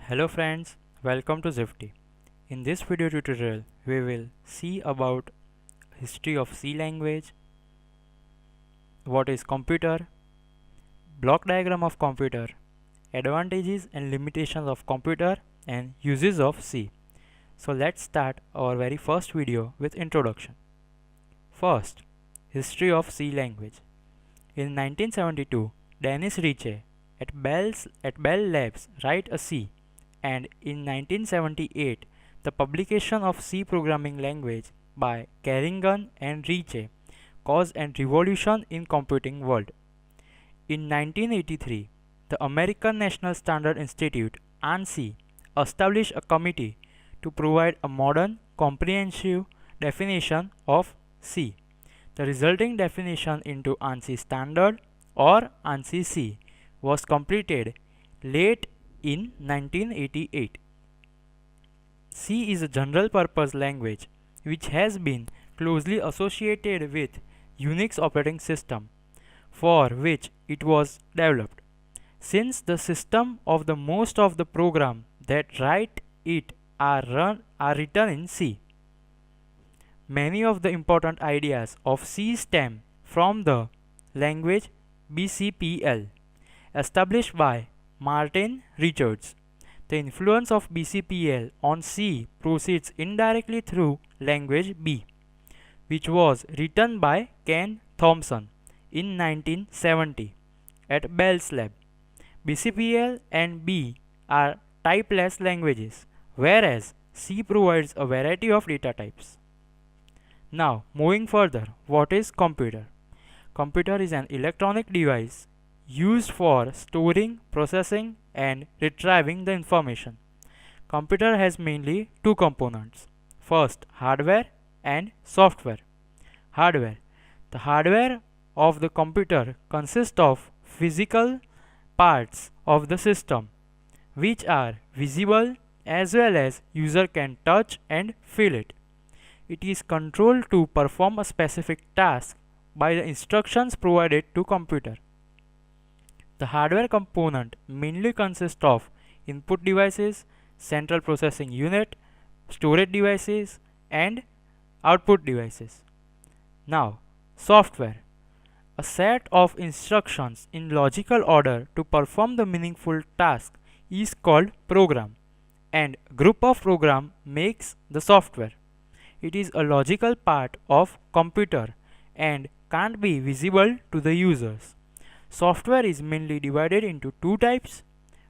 Hello friends, welcome to Zifty. In this video tutorial, we will see about history of C language, what is computer, block diagram of computer, advantages and limitations of computer and uses of C. So let's start our very first video with introduction. First, history of C language. In 1972, Dennis Ritchie at Bell Labs write a C, and in 1978 the publication of C programming language by Carrington and Ritchie caused a revolution in computing world. In 1983, the American National Standard Institute (ANSI) established a committee to provide a modern, comprehensive definition of C. The resulting definition into ANSI standard or ANSI C was completed late in 1988. C is a general purpose language which has been closely associated with Unix operating system for which it was developed. Since the system of the most of the program that write it are written in C. Many of the important ideas of C stem from the language BCPL, established by Martin Richards. The influence of BCPL on C proceeds indirectly through language B, which was written by Ken Thompson in 1970 at Bell's Lab. BCPL and B are typeless languages, whereas C provides a variety of data types. Now, moving further, what is computer? Computer is an electronic device used for storing, processing, and retrieving the information. Computer has mainly two components. First, hardware and software. Hardware. The hardware of the computer consists of physical parts of the system, which are visible as well as user can touch and feel it. It is controlled to perform a specific task by the instructions provided to computer. The hardware component mainly consists of input devices, central processing unit, storage devices, and output devices. Now, software. A set of instructions in logical order to perform the meaningful task is called program, and group of program makes the software. It is a logical part of computer and can't be visible to the users. Software is mainly divided into two types.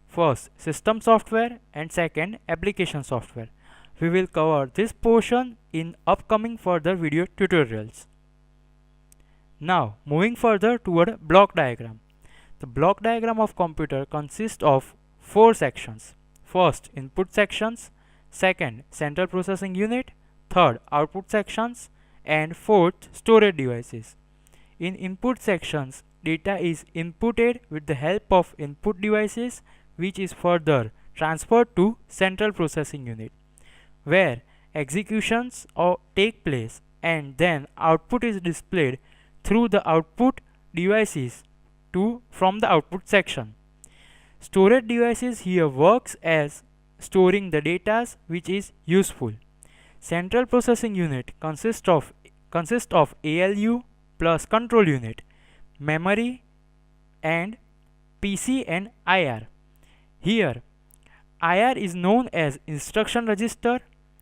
First, system software, and second, application software. We will cover this portion in upcoming further video tutorials. Now, moving further toward block diagram. The block diagram of computer consists of four sections. First, input sections. Second, central processing unit. Third, output sections. And fourth, storage devices. In input sections, data is inputted with the help of input devices, which is further transferred to central processing unit, where executions take place, and then output is displayed through the output devices from the output section. Storage devices here works as storing the data which is useful. Central processing unit consists of ALU plus control unit, memory, and PC and IR. Here, IR is known as instruction register,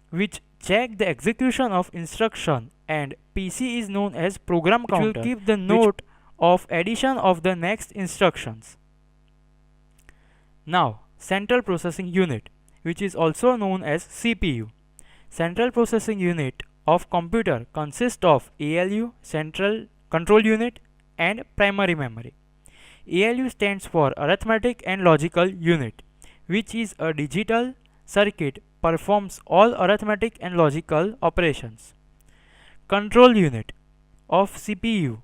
which check the execution of instruction, and PC is known as program counter, which will keep the note of addition of the next instructions. Now, central processing unit, which is also known as CPU. Central processing unit of computer consists of ALU, central control unit, and primary memory. ALU stands for arithmetic and logical unit, which is a digital circuit performs all arithmetic and logical operations. Control unit of CPU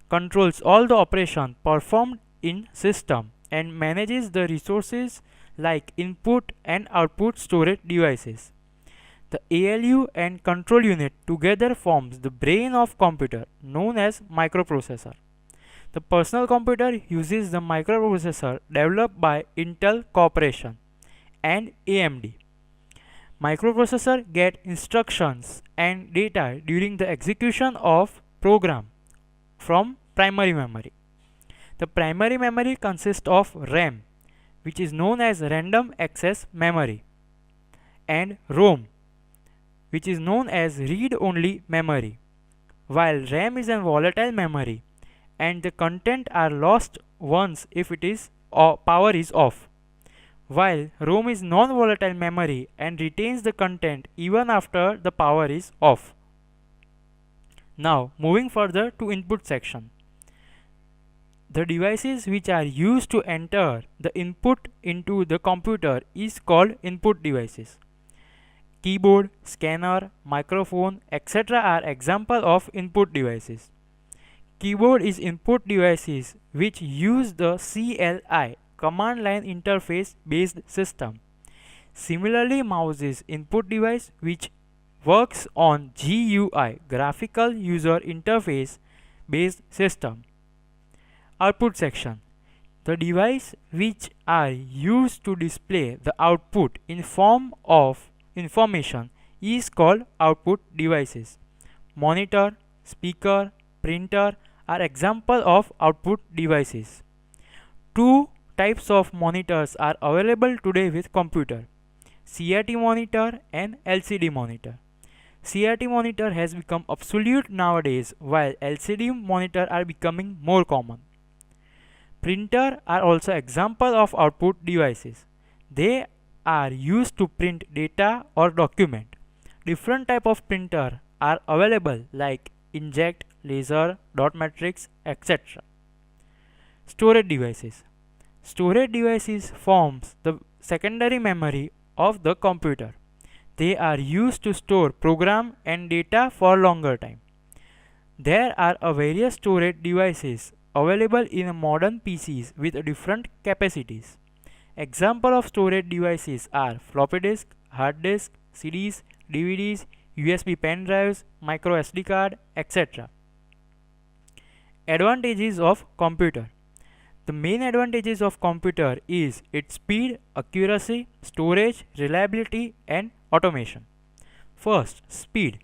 controls all the operations performed in system and manages the resources like input and output storage devices. The ALU and control unit together forms the brain of computer known as microprocessor. The personal computer uses the microprocessor developed by Intel Corporation and AMD. Microprocessor get instructions and data during the execution of program from primary memory. The primary memory consists of RAM, which is known as random access memory, and ROM, which is known as read-only memory. While RAM is a volatile memory and the content are lost once if it is power is off, while ROM is non-volatile memory and retains the content even after the power is off. Now moving further to input section. The devices which are used to enter the input into the computer is called input devices. Keyboard, scanner, microphone, etc. are examples of input devices. Keyboard is input devices which use the CLI command line interface based system. Similarly, mouse is input device which works on GUI graphical user interface based system. Output section. The device which are used to display the output in form of information is called output devices. Monitor, speaker, printer are examples of output devices. Two types of monitors are available today with computer: CRT monitor and LCD monitor. CRT monitor has become obsolete nowadays, while LCD monitor are becoming more common. Printer are also examples of output devices. They are used to print data or document. Different type of printer are available like inkjet, laser, dot matrix, etc. Storage devices. Storage devices forms the secondary memory of the computer. They are used to store program and data for longer time. There are various storage devices available in modern PCs with different capacities. Example of storage devices are floppy disk, hard disk, CDs, DVDs, USB pen drives, micro SD card, etc. Advantages of computer. The main advantages of computer is its speed, accuracy, storage, reliability and automation. First, speed.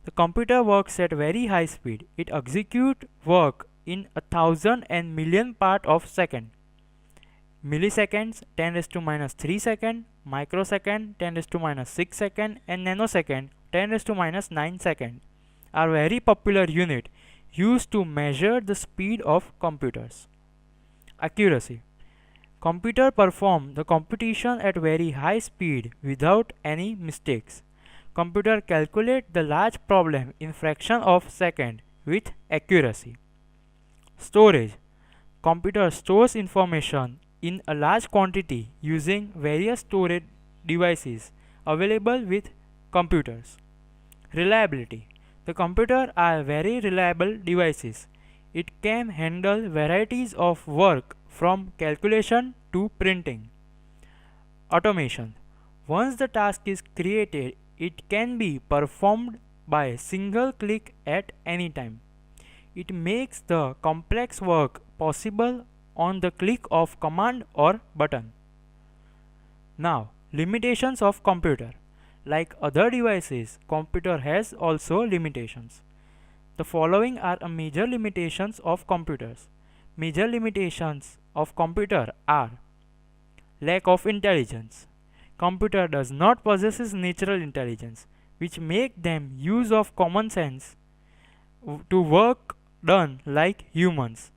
The computer works at very high speed. It executes work in 1,000 and million part of second. Milliseconds 10 raised to minus 3 second, microsecond 10 raised to minus 6 second and nanosecond 10 raised to minus 9 second are very popular unit used to measure the speed of computers. Accuracy. Computer perform the computation at very high speed without any mistakes. Computer calculate the large problem in fraction of second with accuracy. Storage. Computer stores information in a large quantity using various storage devices available with computers. Reliability. The computer are very reliable devices. It can handle varieties of work from calculation to printing. Automation. Once the task is created, it can be performed by a single click at any time. It makes the complex work possible on the click of command or button. Now, limitations of computer. Like other devices, computer has also limitations. The following are major limitations of computers. Major limitations of computer are: lack of intelligence. Computer does not possess natural intelligence, which make them use of common sense to work done like humans.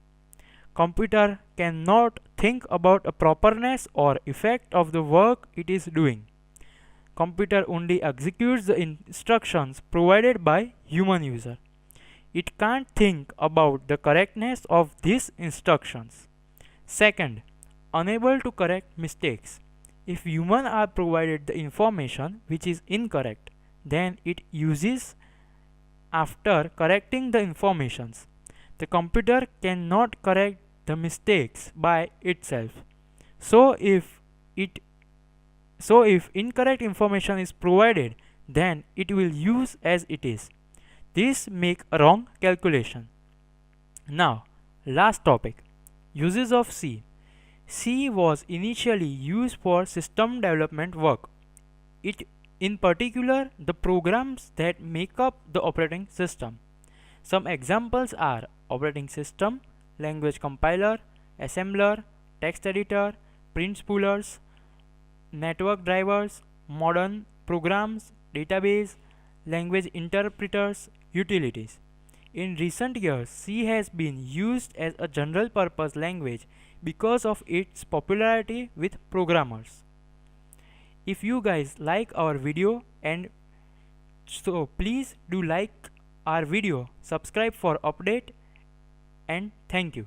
Computer cannot think about a properness or effect of the work it is doing. Computer only executes the instructions provided by human user. It can't think about the correctness of these instructions. Second, unable to correct mistakes. If humans are provided the information which is incorrect, then it uses after correcting the informations. The computer cannot correct the mistakes by itself. So if incorrect information is provided, then it will use as it is. This make a wrong calculation. Now, last topic, uses of C. C was initially used for system development work. It, in particular, the programs that make up the operating system. Some examples are operating system, language compiler, assembler, text editor, print spoolers, network drivers, modern programs, database, language interpreters, utilities. In recent years, C has been used as a general purpose language because of its popularity with programmers. If you guys like our video, and so please do like our video, subscribe for update, and thank you.